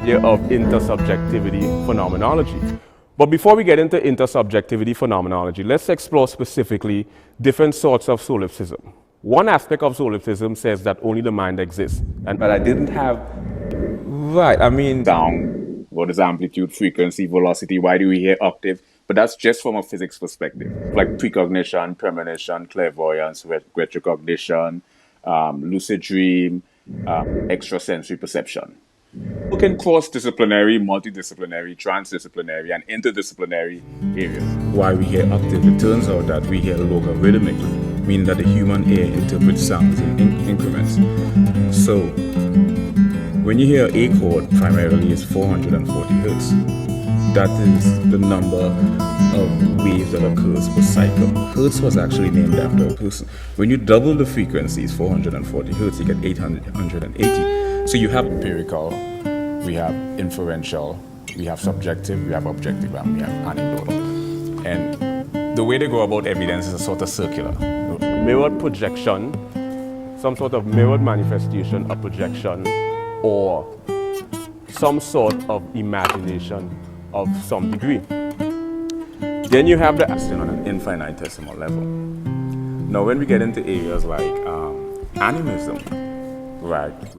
idea of intersubjectivity phenomenology. But before we get into intersubjectivity phenomenology, let's explore specifically different sorts of solipsism. One aspect of solipsism says that only the mind exists. But I didn't have, right, I mean, sound, what is amplitude, frequency, velocity, why do we hear octave? But that's just from a physics perspective. Like precognition, premonition, clairvoyance, retrocognition, lucid dream, extrasensory perception. Look in cross-disciplinary, multidisciplinary, transdisciplinary, and interdisciplinary areas. Why we hear octave? It turns out that we hear logarithmically, meaning that the human ear interprets sounds in increments. So, when you hear A chord, primarily is 440 hertz. That is the number of waves that occurs per cycle. Hertz was actually named after a person. When you double the frequencies, 440 hertz, you get 880. So you have empirical, we have inferential, we have subjective, we have objective, and we have anecdotal. And the way they go about evidence is a sort of circular. Mirrored projection, some sort of mirrored manifestation of projection, or some sort of imagination of some degree. Then you have the action on an infinitesimal level. Now when we get into areas like animism, right?